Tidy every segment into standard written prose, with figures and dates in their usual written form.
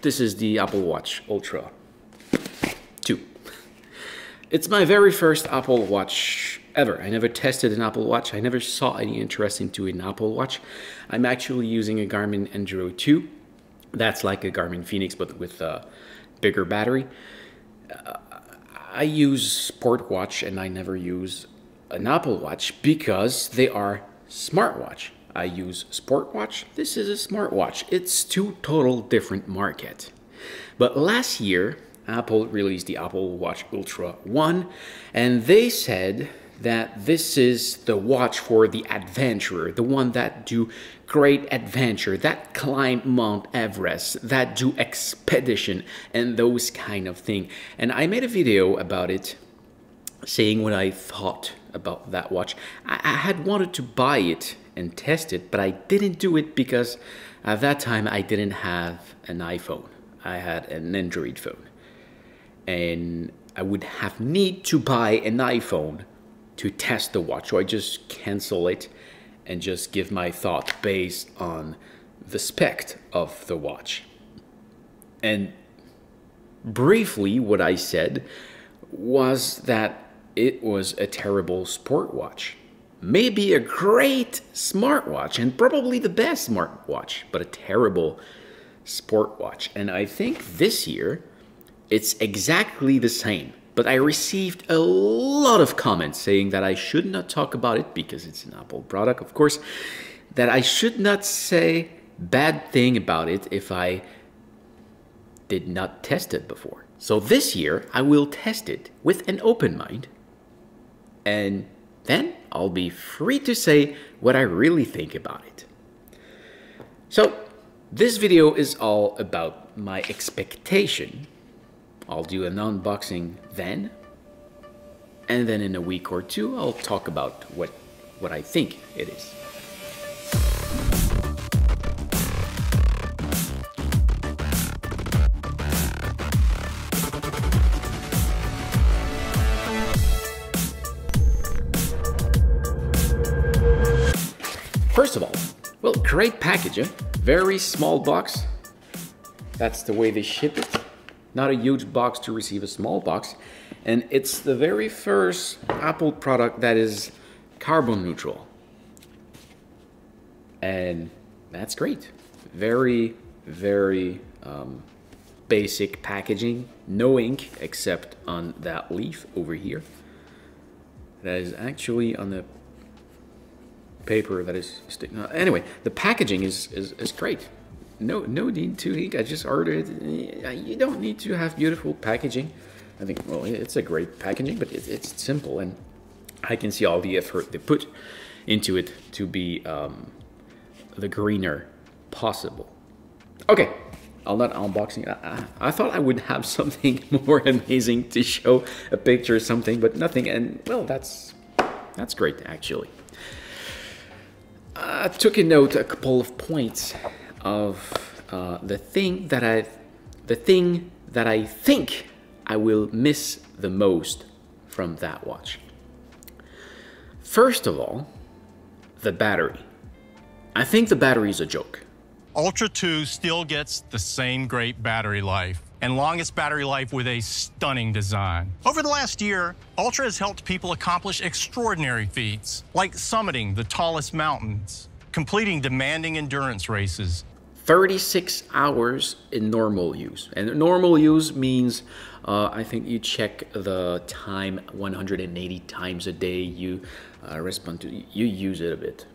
This is the Apple Watch Ultra 2. It's my very first Apple Watch ever. I never tested an Apple Watch. I never saw any interest into an Apple Watch. I'm actually using a Garmin Enduro 2. That's like a Garmin Phoenix, but with a bigger battery. I use Sportwatch and I never use an Apple Watch because they are smartwatch. I use Sportwatch. This is a smartwatch. It's two total different markets. But last year, Apple released the Apple Watch Ultra 1, and they said that this is the watch for the adventurer, the one that do great adventure, that climb Mount Everest, that do expedition, and those kind of thing. And I made a video about it, saying what I thought about that watch. I had wanted to buy it and test it, but I didn't do it because at that time I didn't have an iPhone. I had an Android phone. And I would have need to buy an iPhone to test the watch. So I just cancel it and just give my thought based on the spec of the watch. And briefly, what I said was that it was a terrible sport watch. Maybe a great smartwatch and probably the best smartwatch, but a terrible sport watch. And I think this year it's exactly the same. But I received a lot of comments saying that I should not talk about it because it's an Apple product, of course, that I should not say bad thing about it if I did not test it before. So this year I will test it with an open mind, and then I'll be free to say what I really think about it. So this video is all about my expectation. I'll do an unboxing then, and then in a week or two I'll talk about what I think it is. First of all, well, great packaging, very small box. That's the way they ship it. Not a huge box to receive a small box. And it's the very first Apple product that is carbon neutral. And that's great. Very, very basic packaging. No ink except on that leaf over here. That is actually on the paper that is sticking. Anyway, the packaging is great. No need to ink. I just ordered it. You don't need to have beautiful packaging. I think, well, it's a great packaging, but it's simple, and I can see all the effort they put into it to be the greener possible. Okay, I'm not unboxing. I thought I would have something more amazing to show, a picture or something, but nothing. And well, that's great actually. I took a note, a couple of points of the thing that I think I will miss the most from that watch. First of all, the battery. I think the battery is a joke. Ultra 2 still gets the same great battery life and longest battery life with a stunning design. Over the last year, Ultra has helped people accomplish extraordinary feats, like summiting the tallest mountains, completing demanding endurance races. 36 hours in normal use. And normal use means, I think you check the time 180 times a day. You respond to, you use it a bit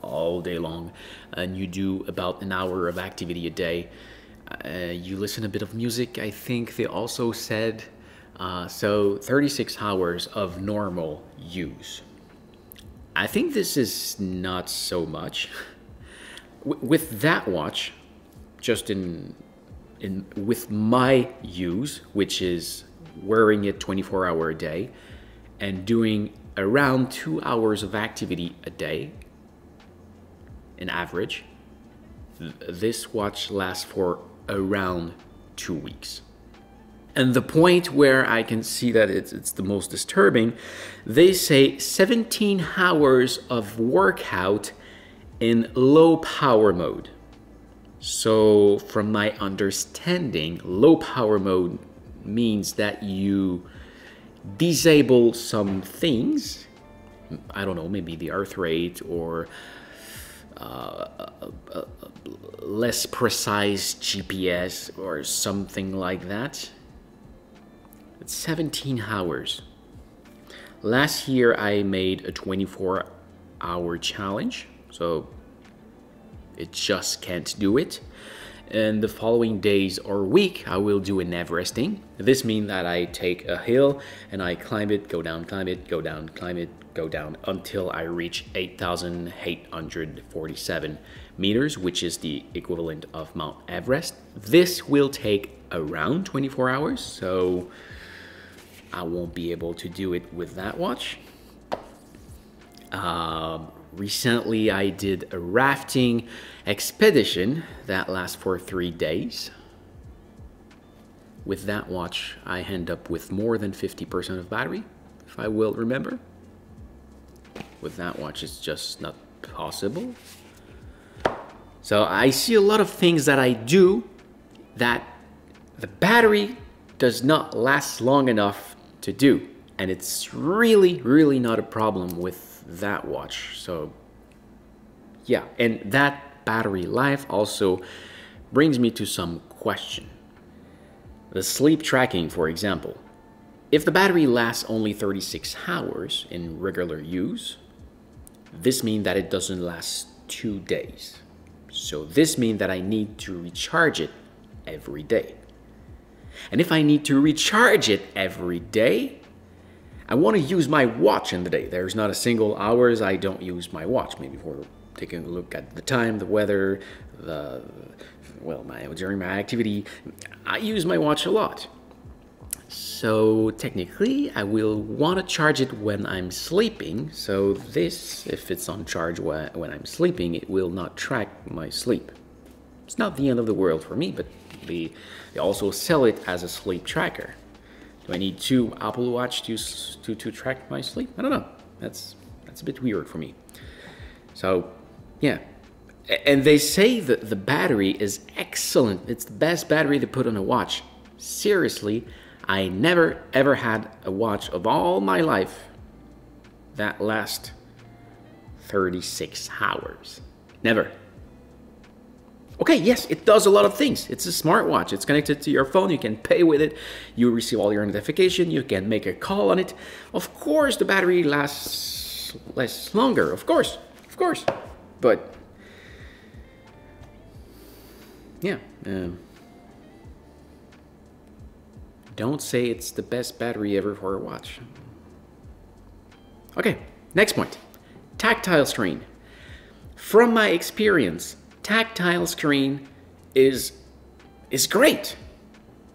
all day long, and you do about an hour of activity a day. You listen a bit of music, I think they also said. So 36 hours of normal use. I think this is not so much. With that watch, just with my use, which is wearing it 24 hours a day and doing around 2 hours of activity a day, in average, this watch lasts for around 2 weeks. And the point where I can see that it's the most disturbing, they say 17 hours of workout in low power mode. So from my understanding, low power mode means that you disable some things. I don't know, maybe the earth rate or less precise GPS or something like that. It's 17 hours. Last year I made a 24-hour challenge, so it just can't do it. And the following days or week I will do an Everesting. This means that I take a hill and I climb it, go down, climb it, go down, climb it, go down until I reach 8,847 meters, which is the equivalent of Mount Everest. This will take around 24 hours, so I won't be able to do it with that watch. Recently I did a rafting expedition that lasts for 3 days. With that watch I end up with more than 50% of battery, if I will remember. With that watch it's just not possible. So I see a lot of things that I do that the battery does not last long enough to do, and it's really not a problem with that watch. So yeah, and that battery life also brings me to some question. The sleep tracking, for example. If the battery lasts only 36 hours in regular use, this means that it doesn't last 2 days. So this means that I need to recharge it every day. And if I need to recharge it every day, I want to use my watch in the day. There's not a single hours I don't use my watch. Maybe for taking a look at the time, the weather, during my activity, I use my watch a lot. So technically, I will want to charge it when I'm sleeping. So this, if it's on charge when I'm sleeping, it will not track my sleep. It's not the end of the world for me, but they also sell it as a sleep tracker. Do I need 2 Apple Watch to track my sleep? I don't know. That's a bit weird for me. So, yeah. And they say that the battery is excellent. It's the best battery to put on a watch. Seriously, I never ever had a watch of all my life that lasts 36 hours. Never. Okay, yes, it does a lot of things. It's a smartwatch. It's connected to your phone. You can pay with it. You receive all your notifications. You can make a call on it. Of course, the battery lasts longer. Of course. But, yeah. Don't say it's the best battery ever for a watch. Okay, next point. Tactile screen. From my experience, tactile screen is great.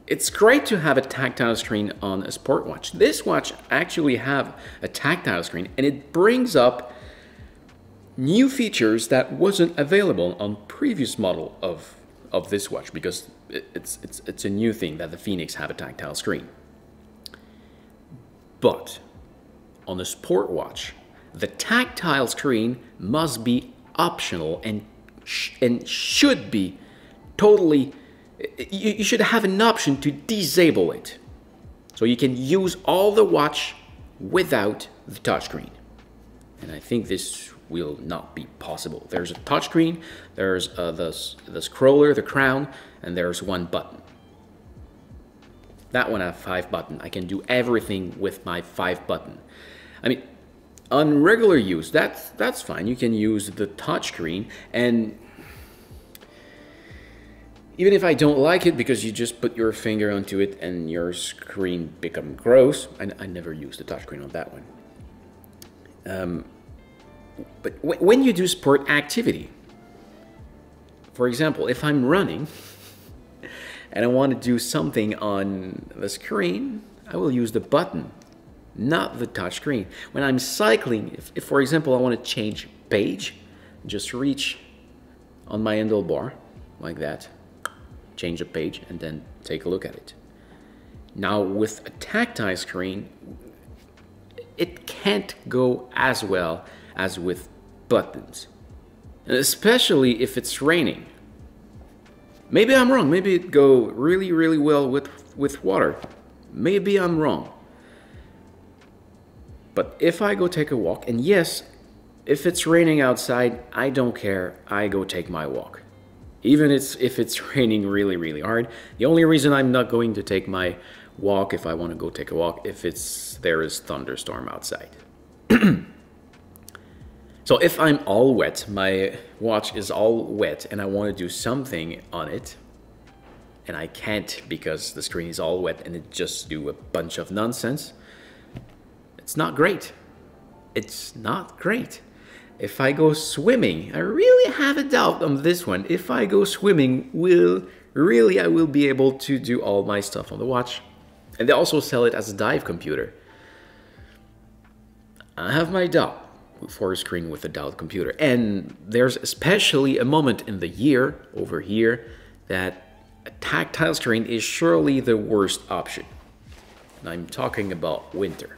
It's great to have a tactile screen on a sport watch. This watch actually have a tactile screen, and it brings up new features that wasn't available on previous model of this watch, because it's a new thing that the Phoenix have a tactile screen. But on a sport watch, the tactile screen must be optional and should be totally, you should have an option to disable it. So you can use all the watch without the touchscreen. And I think this will not be possible. There's a touchscreen, there's the scroller, the crown, and there's one button. That one has 5 buttons. I can do everything with my 5 button. I mean, on regular use, that's fine. You can use the touchscreen, and even if I don't like it because you just put your finger onto it and your screen become gross, I never use the touchscreen on that one. But when you do sport activity, for example, if I'm running and I want to do something on the screen, I will use the button, not the touch screen. When I'm cycling, if for example I want to change page, just reach on my handlebar like that, change the page, and then take a look at it. Now with a tactile screen, it can't go as well as with buttons, especially if it's raining. Maybe I'm wrong. Maybe it go really, really well with water. Maybe I'm wrong. But if I go take a walk, and yes, if it's raining outside, I don't care. I go take my walk. Even if it's raining really, really hard. The only reason I'm not going to take my walk if I want to go take a walk if there is thunderstorm outside. So if I'm all wet, my watch is all wet, and I want to do something on it, and I can't because the screen is all wet and it just do a bunch of nonsense, it's not great. It's not great. If I go swimming, I really have a doubt on this one. If I go swimming, I will be able to do all my stuff on the watch. And they also sell it as a dive computer. I have my doubt for a screen with a dive computer. And there's especially a moment in the year over here that a tactile screen is surely the worst option. And I'm talking about winter.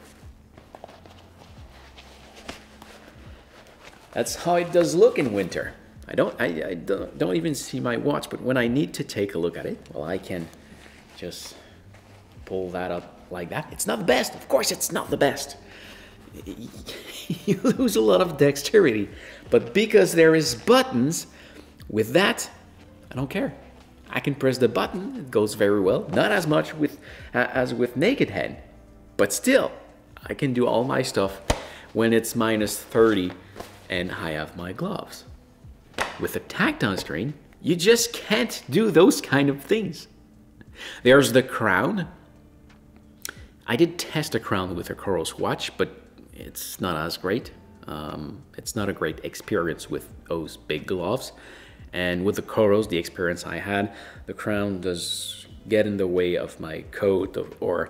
That's how it does look in winter. I don't even see my watch, but when I need to take a look at it, well, I can just pull that up like that. It's not the best. Of course, it's not the best. You lose a lot of dexterity, but because there is buttons, with that, I don't care. I can press the button. It goes very well. Not as much as with naked hand, but still, I can do all my stuff when it's minus 30 and I have my gloves. With a tactile screen, you just can't do those kind of things. There's the crown. I did test a crown with a Coros watch, but it's not as great. It's not a great experience with those big gloves. And with the Coros, the experience I had, the crown does get in the way of my coat or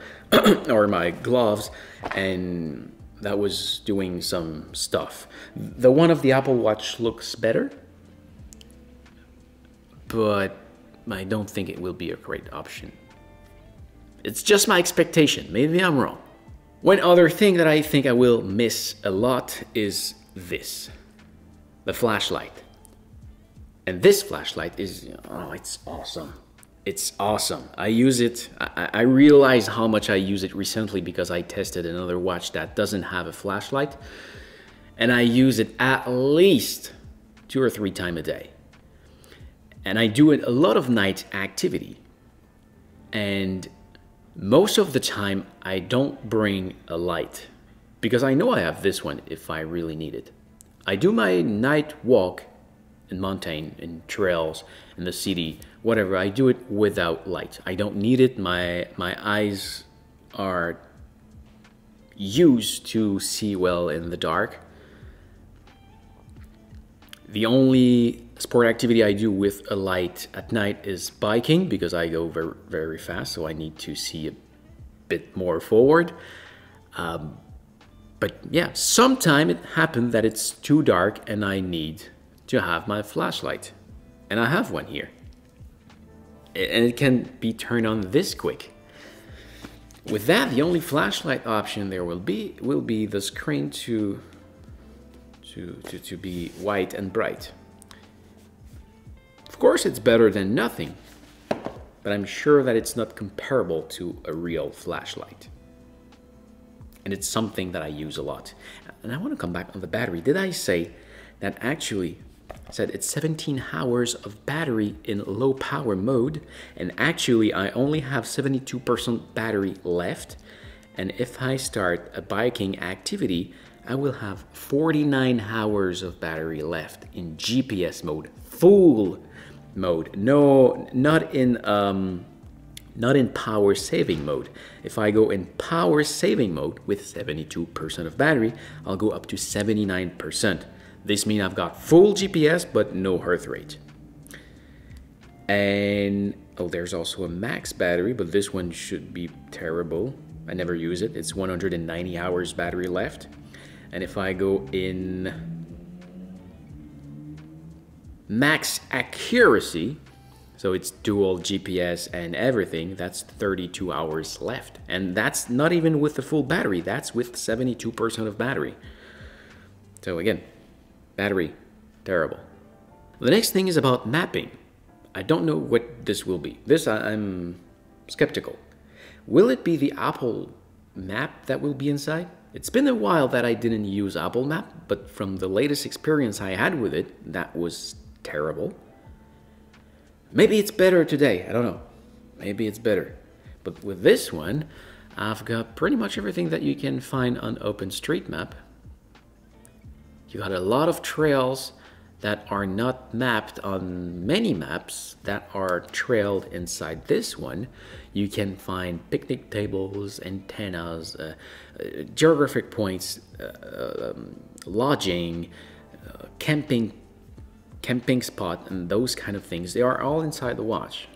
my gloves, and that was doing some stuff. The one of the Apple Watch looks better, but I don't think it will be a great option. It's just my expectation. Maybe I'm wrong. One other thing that I think I will miss a lot is this, the flashlight. And this flashlight is, oh, it's awesome. It's awesome. I use it. I realized how much I use it recently because I tested another watch that doesn't have a flashlight. And I use it at least 2 or 3 times a day. And I do it a lot of night activity. And most of the time, I don't bring a light because I know I have this one if I really need it. I do my night walk in mountain, in trails, in the city, whatever. I do it without light. I don't need it. My eyes are used to see well in the dark. The only sport activity I do with a light at night is biking because I go very, very fast, so I need to see a bit more forward. But yeah, sometimes it happens that it's too dark and I need to have my flashlight. And I have one here. And it can be turned on this quick. With that, the only flashlight option there will be the screen to be white and bright. Of course, it's better than nothing, but I'm sure that it's not comparable to a real flashlight. And it's something that I use a lot. And I want to come back on the battery. Did I say that actually I said it's 17 hours of battery in low power mode, and actually I only have 72% battery left, and if I start a biking activity, I will have 49 hours of battery left in GPS mode, full mode. No, not in power saving mode. If I go in power saving mode with 72% of battery, I'll go up to 79%. This means I've got full GPS, but no heart rate. And, oh, there's also a max battery, but this one should be terrible. I never use it. It's 190 hours battery left. And if I go in max accuracy, so it's dual GPS and everything, that's 32 hours left. And that's not even with the full battery, that's with 72% of battery. So again, battery, terrible. The next thing is about mapping. I don't know what this will be. This, I'm skeptical. Will it be the Apple map that will be inside? It's been a while that I didn't use Apple Map, but from the latest experience I had with it, that was terrible. Maybe it's better today, I don't know. Maybe it's better. But with this one, I've got pretty much everything that you can find on OpenStreetMap. You got a lot of trails that are not mapped on many maps that are trailed inside this one. You can find picnic tables, antennas, geographic points, lodging, camping spot, and those kind of things. They are all inside the watch.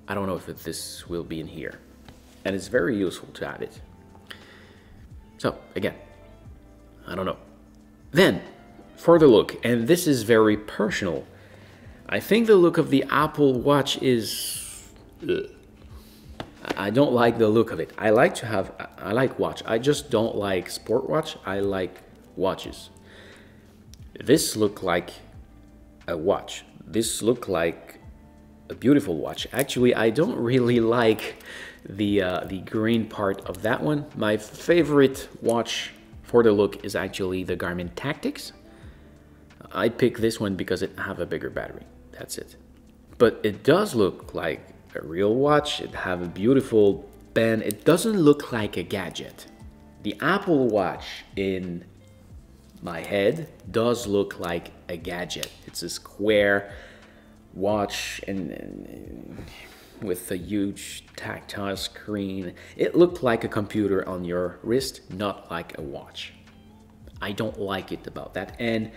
I don't know if this will be in here, and it's very useful to have it. So again, I don't know. Then for the look, and this is very personal, I think the look of the Apple Watch is... I don't like the look of it. I like watch. I just don't like sport watch. I like watches. This look like a watch. This look like a beautiful watch. Actually, I don't really like the green part of that one. My favorite watch for the look is actually the Garmin Tactics. I picked this one because it have a bigger battery. That's it. But it does look like a real watch. It have a beautiful band. It doesn't look like a gadget. The Apple Watch in my head does look like a gadget. It's a square watch and with a huge tactile screen. It looked like a computer on your wrist, not like a watch. I don't like it about that. And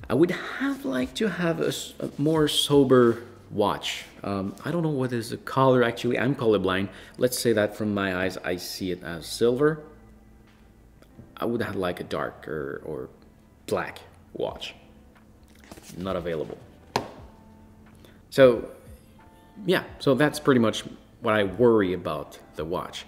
I would have liked to have a more sober watch. I don't know what is the color actually. I'm colorblind. Let's say that from my eyes I see it as silver. I would have liked a darker or black watch. Not available. So yeah, so that's pretty much what I worry about the watch.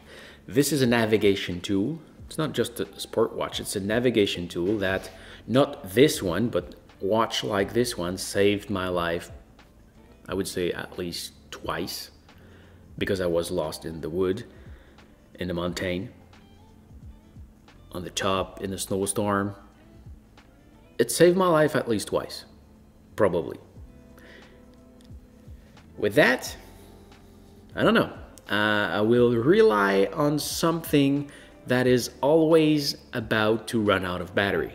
This is a navigation tool. It's not just a sport watch, it's a navigation tool that, not this one, but watch like this one saved my life, I would say at least twice, because I was lost in the wood, in the mountain, on the top, in a snowstorm. It saved my life at least twice, probably. With that, I don't know. I will rely on something that is always about to run out of battery.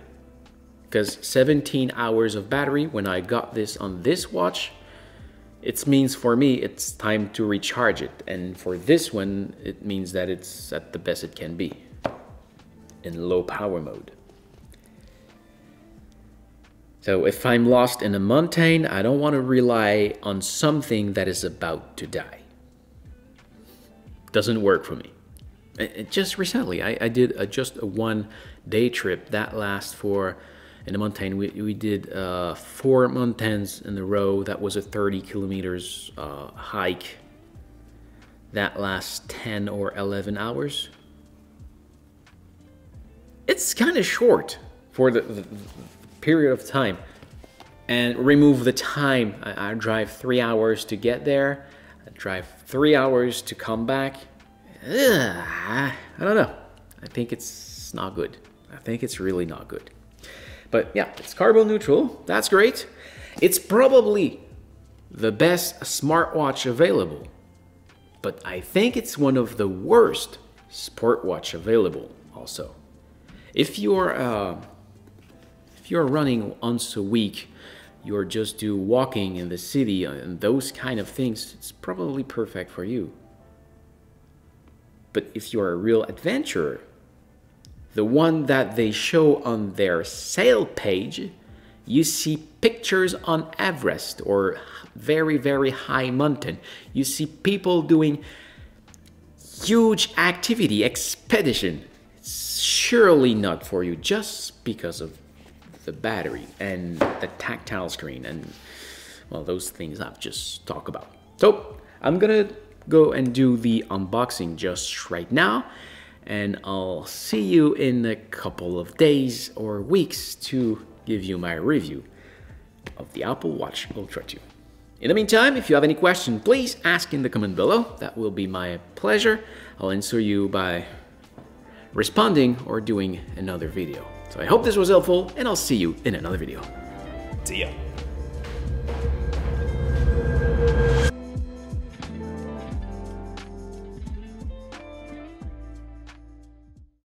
Because 17 hours of battery, when I got this on this watch, it means for me it's time to recharge it. And for this one, it means that it's at the best it can be, in low power mode. So if I'm lost in a mountain, I don't want to rely on something that is about to die. Doesn't work for me. Just recently, I did just a one-day trip that lasts for, in the mountain, we did 4 mountains in a row. That was a 30 kilometers hike. That lasts 10 or 11 hours. It's kind of short for the period of time. And remove the time. I drive 3 hours to get there. I drive 3 hours to come back. I don't know. I think it's not good. I think it's really not good. But yeah, it's carbon neutral. That's great. It's probably the best smartwatch available. But I think it's one of the worst sport watch available also. If you're running once a week, you're just do walking in the city and those kind of things, it's probably perfect for you. But if you're a real adventurer, the one that they show on their sale page, you see pictures on Everest or very, very high mountain. You see people doing huge activity, expedition. It's surely not for you just because of the battery and the tactile screen and, well, those things I've just talked about. So I'm gonna go and do the unboxing just right now, and I'll see you in a couple of days or weeks to give you my review. of the Apple Watch Ultra 2. In the meantime, if you have any question, please ask in the comment below. That will be my pleasure. I'll answer you by responding or doing another video. So I hope this was helpful, and I'll see you in another video. See ya.